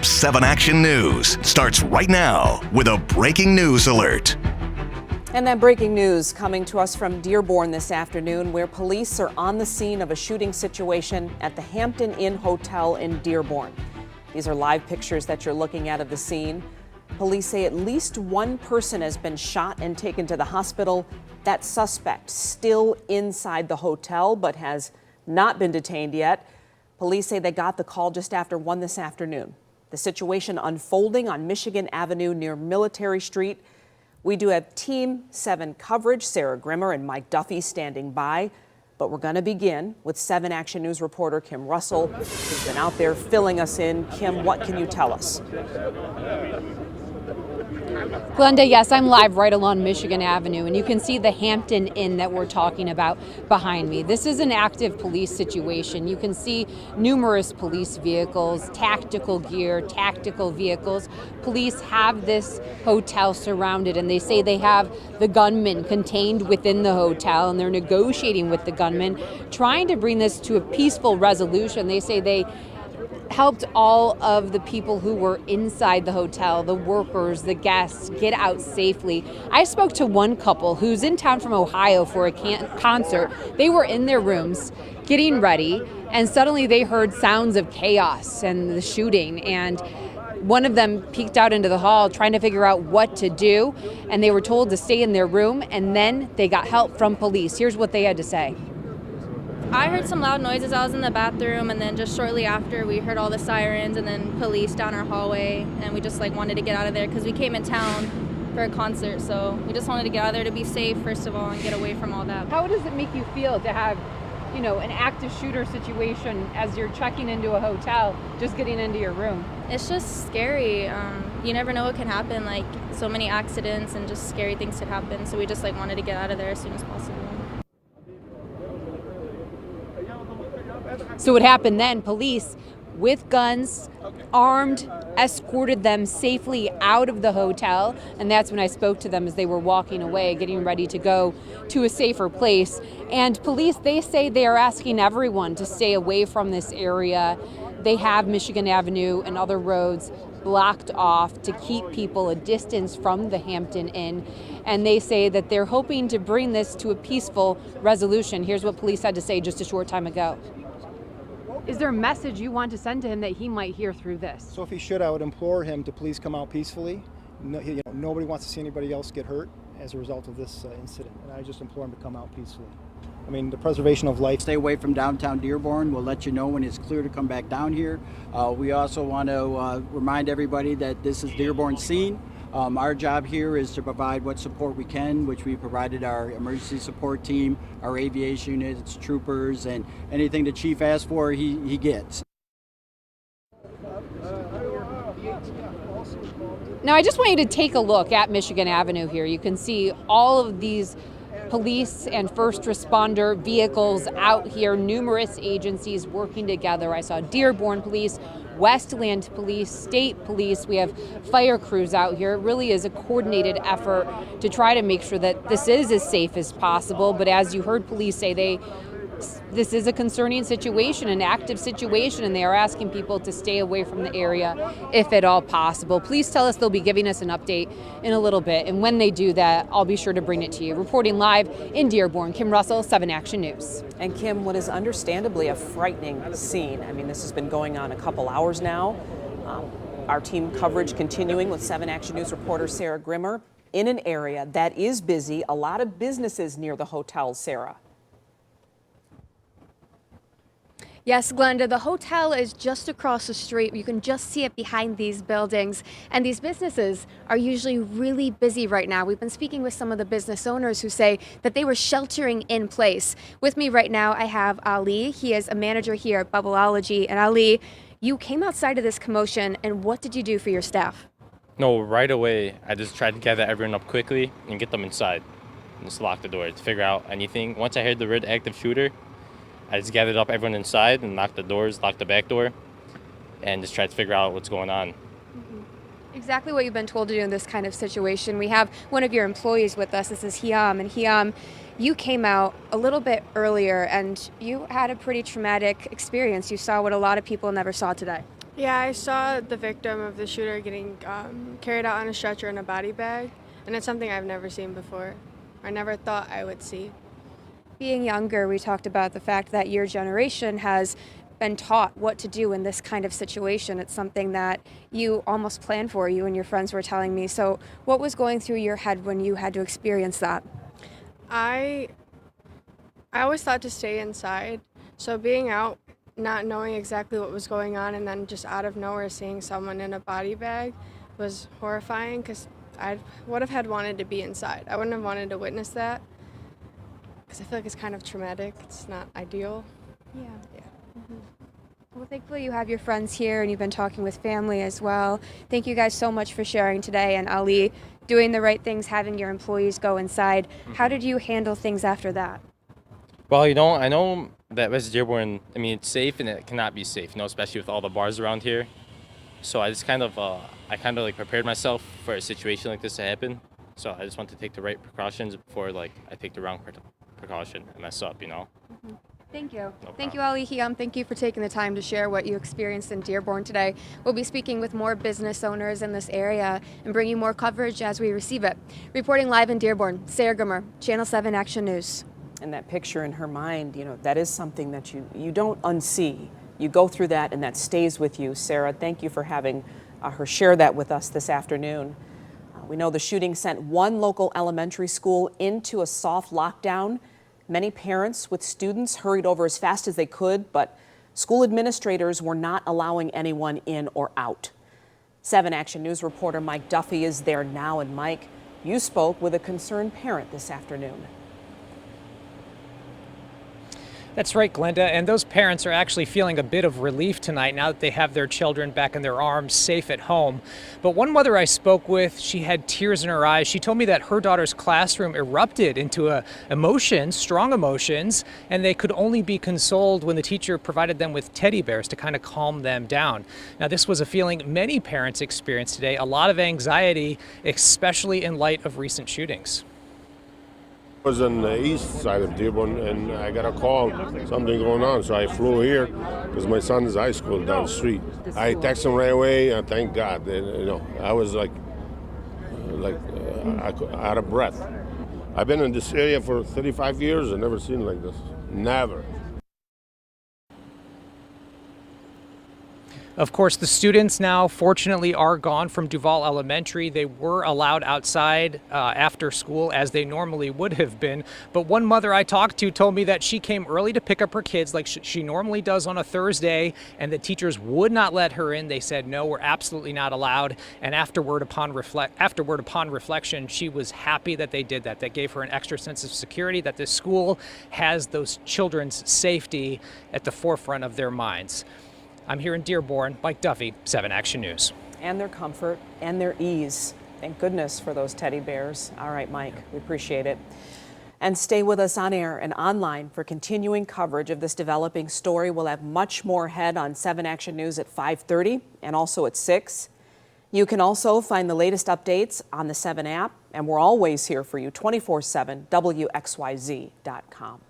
7 Action News starts right now with a breaking news alert. And that breaking news coming to us from Dearborn this afternoon, where police are on the scene of a shooting situation at the Hampton Inn Hotel in Dearborn. These are live pictures that you're looking at of the scene. Police say at least one person has been shot and taken to the hospital. That suspect still inside the hotel but has not been detained yet. Police say they got the call just after 1 this afternoon. The situation unfolding on Michigan Avenue near Military Street. We do have Team 7 coverage, Sarah Grimmer and Mike Duffy standing by. But we're going to begin with 7 Action News reporter Kim Russell, who's been out there filling us in. Kim, what can you tell us? Glenda, yes, I'm live right along Michigan Avenue, and you can see the Hampton Inn that we're talking about behind me. This is an active police situation. You can see numerous police vehicles, tactical gear, tactical vehicles. Police have this hotel surrounded, and they say they have the gunman contained within the hotel, and they're negotiating with the gunman, trying to bring this to a peaceful resolution. They say they helped all of the people who were inside the hotel, the workers, the guests, get out safely. I spoke to one couple who's in town from Ohio for a concert. They were in their rooms getting ready, and suddenly they heard sounds of chaos and the shooting. And one of them peeked out into the hall trying to figure out what to do, and they were told to stay in their room, and then they got help from police. Here's what they had to say. I heard some loud noises. I was in the bathroom, and then just shortly after we heard all the sirens and then police down our hallway, and we just wanted to get out of there because we came in town for a concert, so we just wanted to get out of there to be safe first of all and get away from all that. How does it make you feel to have, an active shooter situation as you're checking into a hotel, just getting into your room? It's just scary. You never know what can happen, like so many accidents and just scary things could happen, so we just wanted to get out of there as soon as possible. So what happened then, police with guns, armed, escorted them safely out of the hotel. And that's when I spoke to them as they were walking away, getting ready to go to a safer place. And police, they say they are asking everyone to stay away from this area. They have Michigan Avenue and other roads blocked off to keep people a distance from the Hampton Inn. And they say that they're hoping to bring this to a peaceful resolution. Here's what police had to say just a short time ago. Is there a message you want to send to him that he might hear through this? So if he should, I would implore him to please come out peacefully. Nobody wants to see anybody else get hurt as a result of this incident. And I just implore him to come out peacefully. The preservation of life. Stay away from downtown Dearborn. We'll let you know when it's clear to come back down here. We also want to remind everybody that this is Dearborn's scene. Our job here is to provide what support we can, which we provided our emergency support team, our aviation units, troopers, and anything the chief asks for, he gets. Now, I just want you to take a look at Michigan Avenue here. You can see all of these police and first responder vehicles out here, numerous agencies working together. I saw Dearborn Police, Westland Police, State Police. We have fire crews out here. It really is a coordinated effort to try to make sure that this is as safe as possible. But as you heard police say, this is a concerning situation, an active situation, and they are asking people to stay away from the area if at all possible. Please tell us they'll be giving us an update in a little bit, and when they do that, I'll be sure to bring it to you. Reporting live in Dearborn, Kim Russell, 7 Action News. And Kim, what is understandably a frightening scene. This has been going on a couple hours now. Our team coverage continuing with 7 Action News reporter Sarah Grimmer in an area that is busy. A lot of businesses near the hotel, Sarah. Yes, Glenda, the hotel is just across the street. You can just see it behind these buildings. And these businesses are usually really busy right now. We've been speaking with some of the business owners who say that they were sheltering in place. With me right now, I have Ali. He is a manager here at Bubbleology. And Ali, you came outside of this commotion, and what did you do for your staff? No, right away, I just tried to gather everyone up quickly and get them inside. And just lock the door to figure out anything. Once I heard the red active shooter, I just gathered up everyone inside and locked the doors, locked the back door, and just tried to figure out what's going on. Exactly what you've been told to do in this kind of situation. We have one of your employees with us. This is Hiam. And Hiam, you came out a little bit earlier and you had a pretty traumatic experience. You saw what a lot of people never saw today. Yeah, I saw the victim of the shooter getting carried out on a stretcher in a body bag, and it's something I've never seen before. I never thought I would see. Being younger, we talked about the fact that your generation has been taught what to do in this kind of situation. It's something that you almost planned for, you and your friends were telling me. So what was going through your head when you had to experience that? I always thought to stay inside, so being out, not knowing exactly what was going on, and then just out of nowhere seeing someone in a body bag was horrifying, because I would have had wanted to be inside. I wouldn't have wanted to witness that, because I feel like it's kind of traumatic. It's not ideal. Yeah. Well, thankfully you have your friends here and you've been talking with family as well. Thank you guys so much for sharing today. And Ali, doing the right things, having your employees go inside. How did you handle things after that? Well, I know that West Dearborn, it's safe and it cannot be safe, especially with all the bars around here. So I just kind of prepared myself for a situation like this to happen. So I just want to take the right precautions before I take the wrong precaution and mess up, Thank you. No Thank you, Ali Hiam. Thank you for taking the time to share what you experienced in Dearborn today. We'll be speaking with more business owners in this area and bringing more coverage as we receive it. Reporting live in Dearborn, Sarah Grimmer, Channel 7 Action News. And that picture in her mind, that is something that you don't unsee. You go through that and that stays with you. Sarah, thank you for having her share that with us this afternoon. We know the shooting sent one local elementary school into a soft lockdown. Many parents with students hurried over as fast as they could, but school administrators were not allowing anyone in or out. 7 Action News reporter Mike Duffy is there now. And Mike, you spoke with a concerned parent this afternoon. That's right, Glenda, and those parents are actually feeling a bit of relief tonight now that they have their children back in their arms, safe at home. But one mother I spoke with, she had tears in her eyes. She told me that her daughter's classroom erupted into strong emotions, and they could only be consoled when the teacher provided them with teddy bears to kind of calm them down. Now, this was a feeling many parents experienced today, a lot of anxiety, especially in light of recent shootings. I was on the east side of Dearborn, and I got a call, something going on, so I flew here because my son's high school down the street. I texted him right away, and thank God. I was out of breath. I've been in this area for 35 years and never seen it like this. Never. Of course, the students now, fortunately, are gone from Duval Elementary. They were allowed outside after school, as they normally would have been. But one mother I talked to told me that she came early to pick up her kids like she normally does on a Thursday, and the teachers would not let her in. They said, no, we're absolutely not allowed. And afterward, upon reflection, she was happy that they did that. That gave her an extra sense of security, that the school has those children's safety at the forefront of their minds. I'm here in Dearborn, Mike Duffy, 7 Action News. And their comfort and their ease. Thank goodness for those teddy bears. All right, Mike, we appreciate it. And stay with us on air and online for continuing coverage of this developing story. We'll have much more ahead on 7 Action News at 5:30 and also at 6. You can also find the latest updates on the 7 app, and we're always here for you 24/7, WXYZ.com.